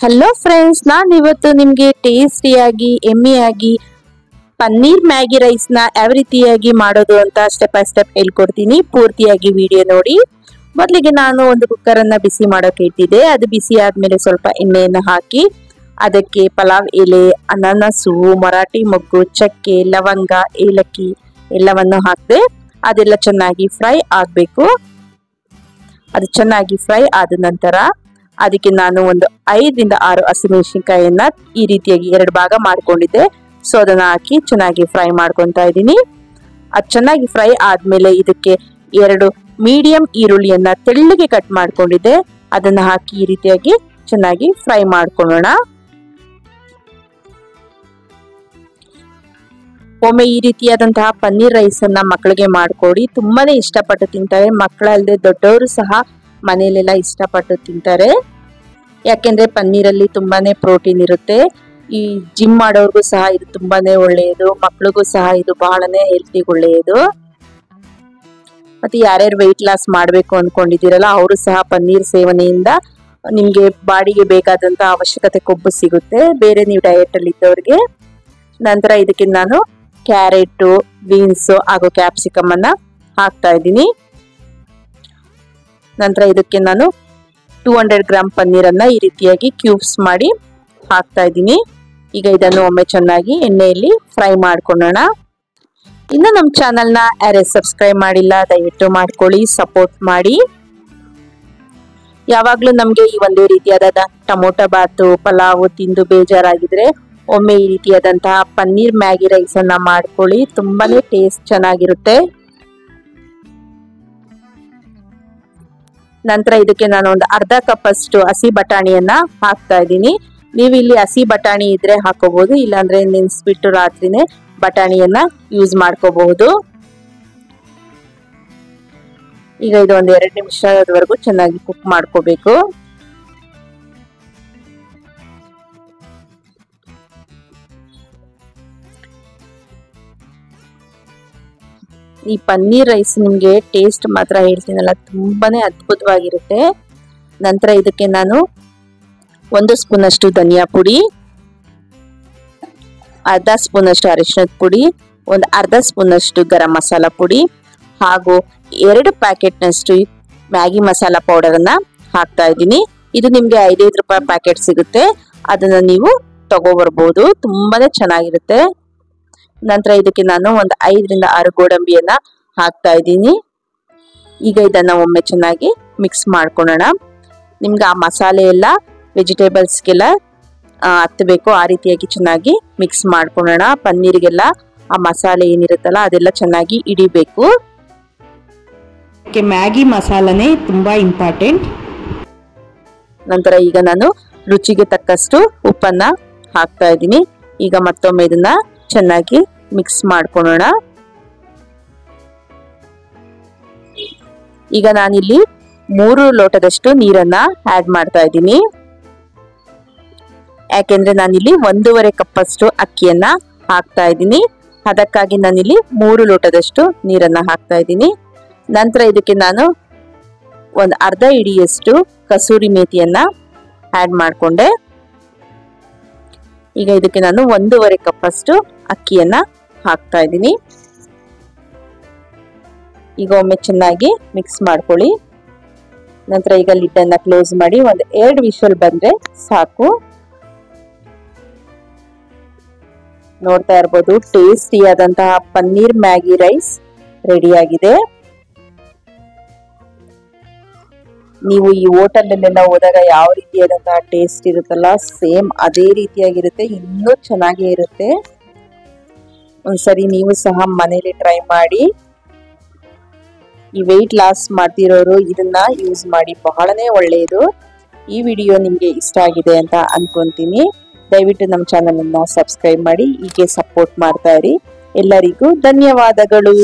Hello friends, ನಾನು ಇವತ್ತು ನಿಮಗೆ ಟೇಸ್ಟಿಯಾಗಿ ಎಮ್ಮಿಯಾಗಿ ಪನ್ನೀರ್ ಮ್ಯಾಗಿ ರೈಸ್ನ ಯಾವ ರೀತಿಯಾಗಿ ಮಾಡೋದು ಅಂತ ಸ್ಟೆಪ್ ಬೈ ಸ್ಟೆಪ್ ಹೇಳ್ಕೊಡ್ತೀನಿ. ಪೂರ್ತಿಯಾಗಿ ವಿಡಿಯೋ ನೋಡಿ. ಮೊದಲಿಗೆ ನಾನು ಒಂದು ಕುಕ್ಕರನ್ನು ಬಿಸಿ ಮಾಡೋಕೆ ಇಟ್ಟಿದ್ದೆ. ಅದು ಬಿಸಿ ಆದಮೇಲೆ ಸ್ವಲ್ಪ ಎಣ್ಣೆಯನ್ನು ಹಾಕಿ ಅದಕ್ಕೆ ಪಲಾವ್ ಎಲೆ, ಅನಾನಸು, ಮರಾಠಿ ಮೊಗ್ಗು, ಚಕ್ಕೆ, ಲವಂಗ, ಏಲಕ್ಕಿ ಎಲ್ಲವನ್ನು ಹಾಕಿದೆ. ಅದೆಲ್ಲ ಚೆನ್ನಾಗಿ ಫ್ರೈ ಆಗಬೇಕು. ಅದು ಚೆನ್ನಾಗಿ ಫ್ರೈ ಆದ ನಂತರ ಅದಕ್ಕೆ ನಾನು ಒಂದು 5 ರಿಂದ 6 ಹಸಿಮೆಣಸಿನಕಾಯಿಯನ್ನ ಈ ರೀತಿಯಾಗಿ 2 ಭಾಗ ಮಾಡ್ಕೊಂಡಿದ್ದೆ. ಸೊ ಅದನ್ನ ಹಾಕಿ ಚೆನ್ನಾಗಿ ಫ್ರೈ ಮಾಡ್ಕೊತಾ ಇದ್ದೀನಿ. ಅದು ಚೆನ್ನಾಗಿ ಫ್ರೈ ಆದ್ಮೇಲೆ ಇದಕ್ಕೆ 2 ಮೀಡಿಯಂ ಈರುಳ್ಳಿಯನ್ನ ತೆಳ್ಳಗೆ ಕಟ್ ಮಾಡ್ಕೊಂಡಿದ್ದೆ. ಅದನ್ನ ಹಾಕಿ ಈ ರೀತಿಯಾಗಿ ಚೆನ್ನಾಗಿ ಫ್ರೈ ಮಾಡ್ಕೊಳ್ಳೋಣ. ಒಮ್ಮೆ ಈ ರೀತಿಯಾದಂತಹ ಪನ್ನೀರ್ ರೈಸ್ ಅನ್ನ ಮಕ್ಕಳಿಗೆ ಮಾಡ್ಕೊಡಿ. ತುಂಬಾನೇ ಇಷ್ಟಪಟ್ಟು ತಿಂತಾರೆ. ಮಕ್ಕಳಲ್ಲದೆ ದೊಡ್ಡವರು ಸಹ ಮನೆಯಲ್ಲೆಲ್ಲ ಇಷ್ಟಪಟ್ಟು ತಿಂತಾರೆ. ಯಾಕೆಂದ್ರೆ ಪನ್ನೀರಲ್ಲಿ ತುಂಬಾನೇ ಪ್ರೋಟೀನ್ ಇರುತ್ತೆ. ಈ ಜಿಮ್ ಮಾಡೋರ್ಗೂ ಸಹ ಇದು ತುಂಬಾನೇ ಒಳ್ಳೆಯದು. ಮಕ್ಕಳಿಗೂ ಸಹ ಇದು ಬಹಳನೇ ಹೆಲ್ತಿಗೆ ಒಳ್ಳೆಯದು. ಮತ್ತೆ ಯಾರ್ಯಾರು ವೆಯ್ಟ್ ಲಾಸ್ ಮಾಡಬೇಕು ಅನ್ಕೊಂಡಿದ್ದೀರಲ್ಲ ಅವರು ಸಹ ಪನ್ನೀರ್ ಸೇವನೆಯಿಂದ ನಿಮ್ಗೆ ಬಾಡಿಗೆ ಬೇಕಾದಂತ ಅವಶ್ಯಕತೆ ಕೊಬ್ಬು ಸಿಗುತ್ತೆ, ಬೇರೆ ನೀವು ಡಯಟ್ ಅಲ್ಲಿ ಇದ್ದವ್ರಿಗೆ. ನಂತರ ಇದಕ್ಕೆ ನಾನು ಕ್ಯಾರೆಟ್, ಬೀನ್ಸ್ ಹಾಗೂ ಕ್ಯಾಪ್ಸಿಕಮ್ ಅನ್ನ ಹಾಕ್ತಾ ಇದ್ದೀನಿ. ನಂತರ ಇದಕ್ಕೆ ನಾನು 200 ಗ್ರಾಮ್ ಪನ್ನೀರನ್ನ ಈ ರೀತಿಯಾಗಿ ಕ್ಯೂಬ್ಸ್ ಮಾಡಿ ಹಾಕ್ತಾ ಇದ್ದೀನಿ. ಈಗ ಇದನ್ನು ಒಮ್ಮೆ ಚೆನ್ನಾಗಿ ಎಣ್ಣೆಯಲ್ಲಿ ಫ್ರೈ ಮಾಡ್ಕೊಳ್ಳೋಣ. ಇನ್ನು ನಮ್ಮ ಚಾನಲ್ನ ಯಾರೇ ಸಬ್ಸ್ಕ್ರೈಬ್ ಮಾಡಿಲ್ಲ ದಯವಿಟ್ಟು ಮಾಡ್ಕೊಳ್ಳಿ, ಸಪೋರ್ಟ್ ಮಾಡಿ. ಯಾವಾಗ್ಲೂ ನಮ್ಗೆ ಈ ಒಂದೇ ರೀತಿಯಾದ ಟೊಮೊಟೊ ಬಾತು, ಪಲಾವ್ ತಿಂದು ಬೇಜಾರಾಗಿದ್ರೆ ಒಮ್ಮೆ ಈ ರೀತಿಯಾದಂತಹ ಪನ್ನೀರ್ ಮ್ಯಾಗಿ ರೈಸ್ ಅನ್ನ ಮಾಡ್ಕೊಳ್ಳಿ. ತುಂಬಾನೇ ಟೇಸ್ಟ್ ಚೆನ್ನಾಗಿರುತ್ತೆ. ನಂತರ ಇದಕ್ಕೆ ನಾನು ಒಂದು ಅರ್ಧ ಕಪ್ ಅಷ್ಟು ಹಸಿ ಬಟಾಣಿಯನ್ನ ಹಾಕ್ತಾ ಇದ್ದೀನಿ. ನೀವು ಇಲ್ಲಿ ಹಸಿ ಬಟಾಣಿ ಇದ್ರೆ ಹಾಕೋಬಹುದು, ಇಲ್ಲಾಂದ್ರೆ ನೆನೆಸ್ಬಿಟ್ಟು ರಾತ್ರಿನೇ ಬಟಾಣಿಯನ್ನ ಯೂಸ್ ಮಾಡ್ಕೋಬಹುದು. ಈಗ ಇದು ಒಂದು 2 ನಿಮಿಷದವರೆಗೂ ಚೆನ್ನಾಗಿ ಕುಕ್ ಮಾಡ್ಕೋಬೇಕು. ಈ ಪನ್ನೀರ್ ರೈಸ್ ನಿಮ್ಗೆ ಟೇಸ್ಟ್ ಮಾತ್ರ ಹೇಳ್ತೀನಲ್ಲ, ತುಂಬಾನೇ ಅದ್ಭುತವಾಗಿರುತ್ತೆ. ನಂತರ ಇದಕ್ಕೆ ನಾನು 1 ಸ್ಪೂನ್ ಅಷ್ಟು ಧನಿಯಾ ಪುಡಿ, ಅರ್ಧ ಸ್ಪೂನ್ ಅಷ್ಟು ಅರಿಶಿಣದ ಪುಡಿ, ಒಂದು ಅರ್ಧ ಸ್ಪೂನ್ ಅಷ್ಟು ಗರಂ ಮಸಾಲ ಪುಡಿ ಹಾಗೂ 2 ಪ್ಯಾಕೆಟ್ನಷ್ಟು ಮ್ಯಾಗಿ ಮಸಾಲ ಪೌಡರ್ ಅನ್ನ ಹಾಕ್ತಾ ಇದ್ದೀನಿ. ಇದು ನಿಮ್ಗೆ 5 ರೂಪಾಯಿ ಪ್ಯಾಕೆಟ್ ಸಿಗುತ್ತೆ, ಅದನ್ನ ನೀವು ತಗೋಬರ್ಬೋದು. ತುಂಬಾನೇ ಚೆನ್ನಾಗಿರುತ್ತೆ. ನಂತರ ಇದಕ್ಕೆ ನಾನು ಒಂದು 5 ರಿಂದ 6 ಗೋಡಂಬಿಯನ್ನ ಹಾಕ್ತಾ ಇದ್ದೀನಿ. ಈಗ ಇದನ್ನ ಒಮ್ಮೆ ಚೆನ್ನಾಗಿ ಮಿಕ್ಸ್ ಮಾಡ್ಕೊಳ್ಳೋಣ. ನಿಮ್ಗೆ ಆ ಮಸಾಲೆ ಎಲ್ಲ ವೆಜಿಟೇಬಲ್ಸ್ಗೆಲ್ಲ ಹತ್ತಬೇಕು, ಆ ರೀತಿಯಾಗಿ ಚೆನ್ನಾಗಿ ಮಿಕ್ಸ್ ಮಾಡ್ಕೊಳ್ಳೋಣ. ಪನ್ನೀರಿಗೆಲ್ಲ ಆ ಮಸಾಲೆ ಏನಿರುತ್ತಲ್ಲ ಅದೆಲ್ಲ ಚೆನ್ನಾಗಿ ಹಿಡಿಬೇಕು. ಮ್ಯಾಗಿ ಮಸಾಲನೇ ತುಂಬಾ ಇಂಪಾರ್ಟೆಂಟ್. ನಂತರ ಈಗ ನಾನು ರುಚಿಗೆ ತಕ್ಕಷ್ಟು ಉಪ್ಪನ್ನ ಹಾಕ್ತಾ ಇದ್ದೀನಿ. ಈಗ ಮತ್ತೊಮ್ಮೆ ಇದನ್ನ ಚೆನ್ನಾಗಿ ಮಿಕ್ಸ್ ಮಾಡ್ಕೊಳ್ಳೋಣ. ಈಗ ನಾನಿಲ್ಲಿ 3 ಲೋಟದಷ್ಟು ನೀರನ್ನ ಆಡ್ ಮಾಡ್ತಾ ಇದ್ದೀನಿ. ಯಾಕೆಂದ್ರೆ ನಾನಿಲ್ಲಿ 1.5 ಕಪ್ ಅಷ್ಟು ಅಕ್ಕಿಯನ್ನ ಹಾಕ್ತಾ ಇದ್ದೀನಿ. ಅದಕ್ಕಾಗಿ ನಾನಿಲ್ಲಿ 3 ಲೋಟದಷ್ಟು ನೀರನ್ನ ಹಾಕ್ತಾ ಇದ್ದೀನಿ. ನಂತರ ಇದಕ್ಕೆ ನಾನು ಒಂದು ಅರ್ಧ ಹಿಡಿಯಷ್ಟು ಕಸೂರಿ ಮೇಥಿಯನ್ನ ಆಡ್ ಮಾಡ್ಕೊಂಡೆ. ಈಗ ಇದಕ್ಕೆ ನಾನು 1.5 ಕಪ್ ಅಷ್ಟು ಅಕ್ಕಿಯನ್ನ ಹಾಕ್ತಾ ಇದ್ದೀನಿ. ಈಗ ಒಮ್ಮೆ ಚೆನ್ನಾಗಿ ಮಿಕ್ಸ್ ಮಾಡ್ಕೊಳ್ಳಿ. ನಂತರ ಈಗ ಲಿಡ್ ಅನ್ನ ಕ್ಲೋಸ್ ಮಾಡಿ ಒಂದು 2 ವಿಷಲ್ ಬಂದ್ರೆ ಸಾಕು. ನೋಡ್ತಾ ಇರ್ಬೋದು, ಟೇಸ್ಟಿ ಆದಂತಹ ಪನ್ನೀರ್ ಮ್ಯಾಗಿ ರೈಸ್ ರೆಡಿ ಆಗಿದೆ. ನೀವು ಈ ಹೋಟೆಲ್ಲೆಲ್ಲ ಹೋದಾಗ ಯಾವ ರೀತಿಯಾದಂತಹ ಟೇಸ್ಟ್ ಇರುತ್ತಲ್ಲ, ಸೇಮ್ ಅದೇ ರೀತಿಯಾಗಿರುತ್ತೆ, ಇನ್ನೂ ಚೆನ್ನಾಗೇ ಇರುತ್ತೆ. ಒಂದ್ಸರಿ ನೀವು ಸಹ ಮನೇಲಿ ಟ್ರೈ ಮಾಡಿ. ಈ ವೆಯ್ಟ್ ಲಾಸ್ ಮಾಡ್ತಿರೋರು ಇದನ್ನ ಯೂಸ್ ಮಾಡಿ, ಬಹಳನೇ ಒಳ್ಳೆಯದು. ಈ ವಿಡಿಯೋ ನಿಮ್ಗೆ ಇಷ್ಟ ಆಗಿದೆ ಅಂತ ಅನ್ಕೊಂತೀನಿ. ದಯವಿಟ್ಟು ನಮ್ಮ ಚಾನಲ್ ಅನ್ನ ಸಬ್ಸ್ಕ್ರೈಬ್ ಮಾಡಿ, ಹೀಗೆ ಸಪೋರ್ಟ್ ಮಾಡ್ತಾ ಇರಿ. ಎಲ್ಲರಿಗೂ ಧನ್ಯವಾದಗಳು.